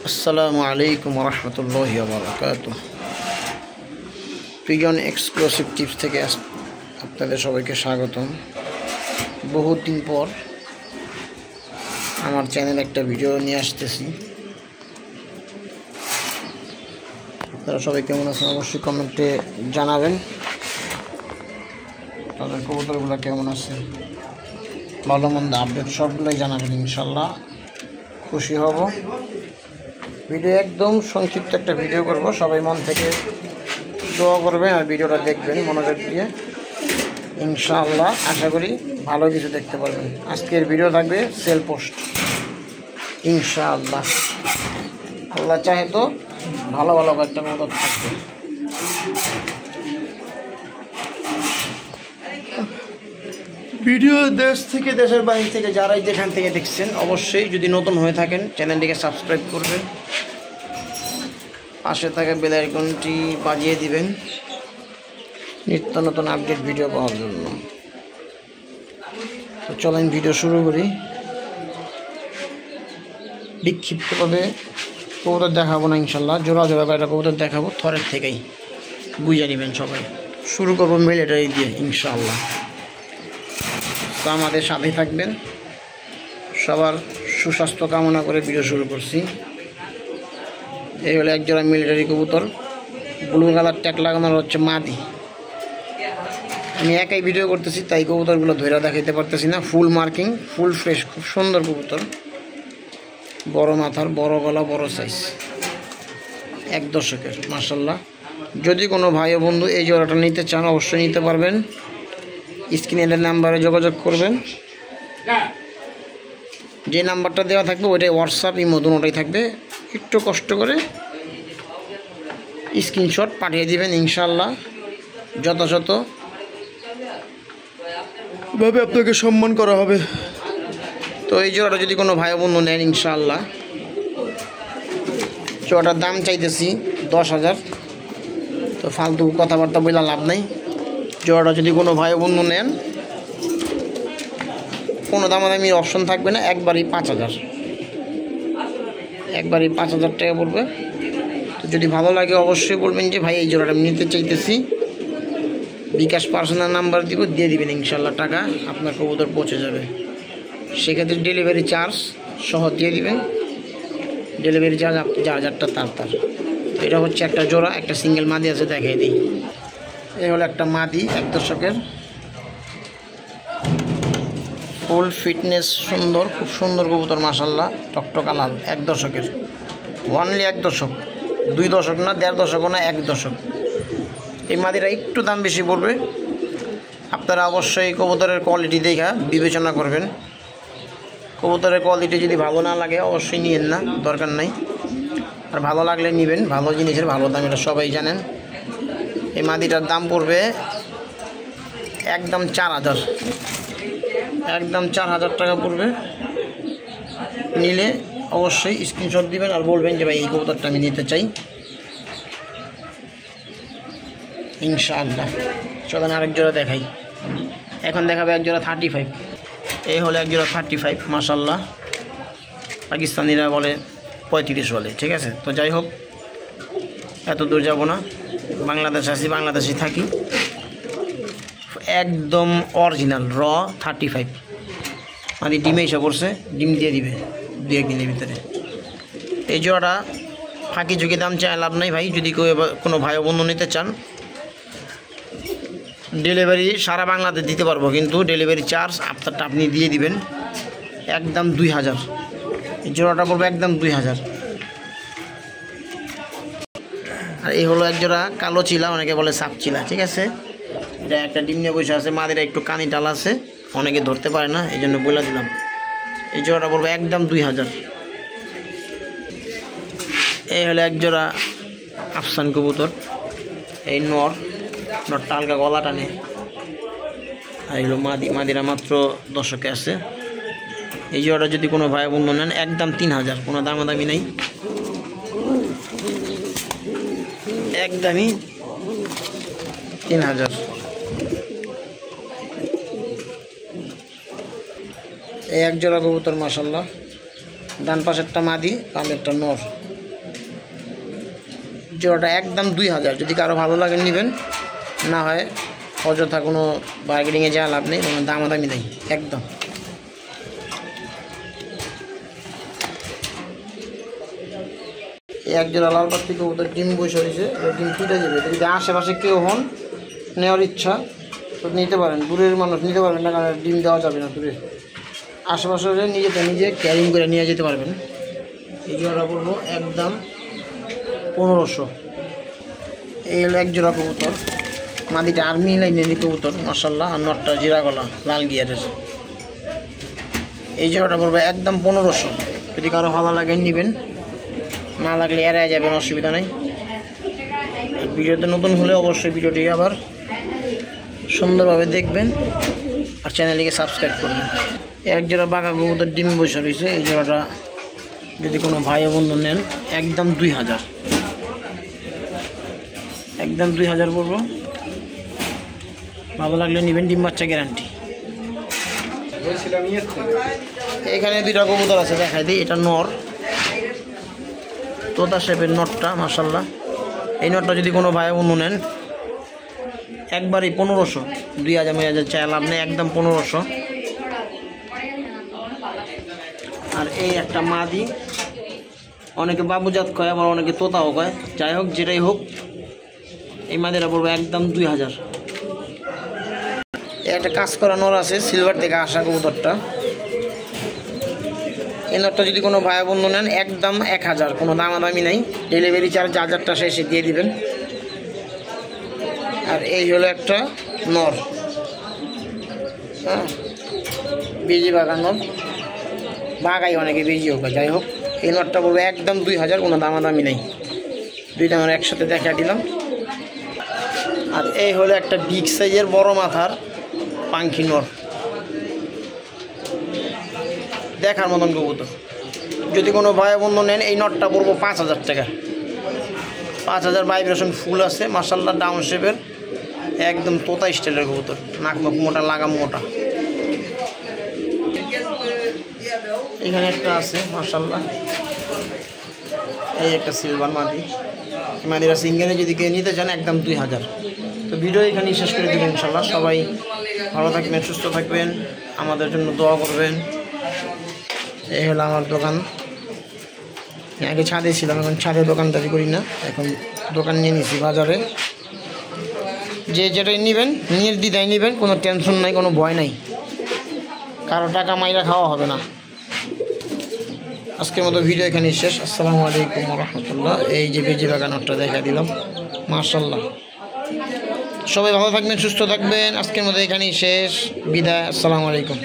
আসসালামু আলাইকুম রহমতুল্লাহি ওয়া বারাকাতুহু। পিজন এক্সক্লুসিভ টিপস থেকে আপনাদের সবাইকে স্বাগতম। বহুত দিন পর আমার চ্যানেলে একটা ভিডিও নিয়ে আসতেছি। আপনারা সবাই কেমন আছেন অবশ্যই কমেন্টে জানাবেন। তাদের কবুতরগুলো কেমন আছে, ভালো মন্দ আপডেট সবগুলোই জানাবেন, ইনশাল্লাহ খুশি হব। ভিডিও একদম সংক্ষিপ্ত একটা ভিডিও করব, সবাই মন থেকে দোয়া করবেন আর ভিডিওটা দেখবেন মনোযোগ দিয়ে, ইনশাআল্লাহ আশা করি ভালো কিছু দেখতে পারবেন। আজকের ভিডিও থাকবে সেল পোস্ট, ইনশাআল্লাহ আল্লাহ চাহে তো ভালো ভালো একটা মদত থাকবে। ভিডিও দেশ থেকে দেশের বাইরে থেকে যারাই যেখান থেকে দেখছেন অবশ্যই যদি নতুন হয়ে থাকেন চ্যানেলটিকে সাবস্ক্রাইব করবেন, পাশে থাকা বেল আইকনটি বাজিয়ে দিবেন নিত্য নতুন আপডেট ভিডিও পাওয়ার জন্য। তো চলেন ভিডিও শুরু করি। বিক্ষিপ্তভাবে কবুতর দেখাবো না, ইনশাল্লাহ জোড়া জোড়া কয়েকটা কবুতর দেখাবো, থরের থেকেই বুঝে নেবেন সবাই। শুরু করবো মিলিটারি দিয়ে, ইনশাআল্লাহ। তো আমাদের সাথেই থাকবেন, সবার সুস্বাস্থ্য কামনা করে ভিডিও শুরু করছি। এই হলো একজোড়া মিলিটারি কবুতর, ব্লু কালার ট্যাগ লাগানোর হচ্ছে মাদি। আমি একাই ভিডিও করতেছি তাই কবুতরগুলো ধরে দেখাইতে পারতেছি না। ফুল মার্কিং, ফুল ফ্রেশ, খুব সুন্দর কবুতর, বড় মাথার, বড় গলা, বড় সাইজ, 1 দশকের মাশাল্লাহ। যদি কোনো ভাই ও বন্ধু এই জোড়াটা নিতে চান অবশ্যই নিতে পারবেন, স্ক্রিনের নাম্বারে যোগাযোগ করবেন। যে নাম্বারটা দেওয়া থাকবে ওইটাই হোয়াটসঅ্যাপ ইমো দুটোই থাকবে। একটু কষ্ট করে স্ক্রিনশট পাঠিয়ে দিবেন, ইনশাআল্লাহ যথাযথভাবে আপনাকে সম্মান করা হবে। তো এই জোড়াটা যদি কোনো ভাই বন্ধু নেন, ইনশাআল্লাহ জোড়াটার দাম চাইতেছি 10,000। তো ফালতু কথাবার্তা বলে লাভ নাই। জোড়াটা যদি কোনো ভাই বন্ধু নেন কোনো দামাদামির অপশন থাকবে না, একবারই 5,000, একবারই 5,000 টাকা পড়বে। তো যদি ভালো লাগে অবশ্যই বলবেন যে ভাই এই জোড়াটা আমি নিতে চাইতেছি, বিকাশ পার্সোনাল নাম্বার দিব, দিয়ে দিবেন, ইনশাল্লাহ টাকা আপনার কবুতর পৌঁছে যাবে। সেক্ষেত্রে ডেলিভারি চার্জ সহ দিয়ে দিবেন, ডেলিভারি চার্জ যার যারটা তার। এটা হচ্ছে একটা জোড়া, একটা সিঙ্গেল মাদি আছে, দেখাই দিই। এই হলো একটা মাদি 1 দশকের, ফুল ফিটনেস, সুন্দর, খুব সুন্দর কবুতর মাশাল্লাহ, টকটকা লাল, 1 দশকের, ওনলি 1 দশক, 2 দশক না, 1.5 দশকও না, 1 দশক। এই মাদিরা একটু দাম বেশি পড়বে, আপনারা অবশ্যই কবুতরের কোয়ালিটি দেখা বিবেচনা করবেন। কবুতরের কোয়ালিটি যদি ভালো না লাগে অবশ্যই নিয়েন না, দরকার নাই। আর ভালো লাগলে নেবেন, ভালো জিনিসের ভালো দাম, এটা সবাই জানেন। এই মাদিটার দাম পড়বে একদম 4,000, একদম 4,000 টাকা পড়বে। নিলে অবশ্যই স্ক্রিনশট দিবেন আর বলবেন যে ভাই এই কবুতরটা আমি নিতে চাই, ইনশাআল্লাহ। চলেন আরেক জোড়া দেখাই। এখন দেখাবে এক জোড়া 35। এই হলো এক জোড়া 35 মাশাল্লাহ, পাকিস্তানিরা বলে 35 বলে, ঠিক আছে। তো যাই হোক, এত দূর যাব না, বাংলাদেশ আছি, বাংলাদেশে থাকি। একদম অরিজিনাল র 35 মানে ডিমে এসে পড়ছে, ডিম দিয়ে দিবে 2-1 দিনের ভিতরে। এই জোড়াটা ফাঁকি ঝুঁকি দাম চায় লাভ নাই ভাই। যদি কোনো ভাই বন্ধু নিতে চান ডেলিভারি সারা বাংলাদেশ দিতে পারবো, কিন্তু ডেলিভারি চার্জ আপনারটা আপনি দিয়ে দিবেন, একদম 2,000। এই জোড়াটা পড়বে একদম 2,000। আর এই হলো এক জোড়া কালো চিলা, অনেকে বলে সাপ চিলা, ঠিক আছে। এটা একটা ডিম নিয়ে বসে আছে, মাদিরা একটু কানি টাল আছে, অনেকে ধরতে পারে না, এই জন্য বলে দিলাম। এই জোড়াটা পড়বে একদম 2,000। এই হলো এক জোড়া আফসান কবুতর, এই নরটা হালকা গলা টানে। আর এগুলো মাদিরা মাত্র 10কে আছে। এই জোড়াটা যদি কোনো ভাই বন্ধু নেন একদম 3,000, কোনো দামাদামি নেই, একদমই 3,000। এই এক জোড়া কবুতর মাশাল্লাহ, ডান পাশেরটা মাদি, বামেরটা নর। জোড়াটা একদম 2000। যদি কারো ভালো লাগে নেবেন, না হয় অযথা কোনো বার্গেনিংয়ে যাওয়া লাভ নেই, কোনো দামাদামি নেই একদম। এক জোড়া লাল পাত্তি কবুতর ডিম বসে হয়েছে, ডিম ফুটে যাবে। যদি আশেপাশে কেউ হন নেওয়ার ইচ্ছা তো নিতে পারেন, দূরের মানুষ নিতে পারবেন না, কারণ ডিম দেওয়া যাবে না দূরে। আশেপাশে হলে নিজে ক্যারিং করে নিয়ে যেতে পারবেন। এই জোড়াটা পড়বো একদম 1500। এই হলো এক জোড়া কবুতর, মাদিটা আর্মি লাইনের কবুতর মাশাআল্লাহ, আর নটটা জিরা গলা লাল গিয়ারের। এই জোড়াটা পড়বে একদম 1500। যদি কারো ভালো লাগে নেবেন, না লাগলে এড়াই যাবেন, অসুবিধা নেই। ভিডিওতে নতুন হলে অবশ্যই ভিডিওটি আবার সুন্দরভাবে দেখবেন আর চ্যানেলটিকে সাবস্ক্রাইব করবেন। এক জোড়া বাঘা কবুতর ডিম বসে রয়েছে। এই জোড়াটা যদি কোনো ভাই বন্ধু নেন একদম 2000, একদম 2000 পড়বো। ভালো লাগলে নেবেন, ডিম বাচ্চা গ্যারান্টি। এখানে দুইটা কবুতর আছে, দেখাই দিই। এটা নর, তোতা শেপের নটটা মাশাআল্লাহ। এই নটটা যদি কোনো ভাই বন্ধু নেন একবারই 1500, 2000 চাই লাভ নেই, একদম 1500। আর এই একটা মাদি, অনেকে বাবুজাত কয়, আবার অনেকে তোতাও কয়, যাই হোক যেটাই হোক এই মাদিটা পড়বে একদম 2000। একটা কাজ করা নর আছে, সিলভার থেকে আসা কবুতরটা। এই নটটা যদি কোনো ভাই বন্ধু নেন একদম 1000, কোনো দামাদামি নাই। ডেলিভারি চার্জ যা যারটা শেষে দিয়ে দিবেন। আর এই হলো একটা নর, হ্যাঁ, বেজি বাঘা নর, বাঘাই অনেকে বেজি হোক, যাই হোক এই নটটা বলবো একদম 2000, কোনো দামাদামি নেই। দুইটা আমার একসাথে দেখা দিলাম। আর এই হলো একটা বিগ সাইজের বড় মাথার পাঙ্খি নর, দেখার মতন কবুতর। যদি কোনো ভাই বন্ধু নেন এই নটটা পড়বো 5000 টাকা। 5000 ভাইব্রেশন ফুল আছে মাশাআল্লাহ, ডাউন শেপের, একদম তোতা স্টাইলের কবুতর, নাক মুখ মোটা, লাগাম মোটা। এখানে একটা আছে মাশাআল্লাহ, এই একটা সিলভার মাদি। মাদিরা সিঙ্গেলে যদি কেউ নিতে চান একদম 2000। তো ভিডিও এখানে শেষ করে দেবেন ইনশাআল্লাহ। সবাই ভালো থাকবেন, সুস্থ থাকবেন, আমাদের জন্য দোয়া করবেন। এই হলো আমার দোকান। আগে ছাদে ছিলাম, এখন ছাদে দোকানদারি করি না, এখন দোকান নিয়ে নিছি বাজারে। যে যেটাই নেবেন নির্দ্বিধায় নেবেন, কোনো টেনশন নাই, কোনো ভয় নাই, কারো টাকা মাইরা খাওয়া হবে না। আজকের মতো ভিডিও এখানে শেষ। আসসালামু আলাইকুম ওয়া রাহমাতুল্লাহ। এই যে বেজি বাগানটা দেখা দিলাম মাশাআল্লাহ। সবাই ভালো থাকবেন, সুস্থ থাকবেন। আজকের মতো এখানেই শেষ, বিদায়। আসসালামু আলাইকুম।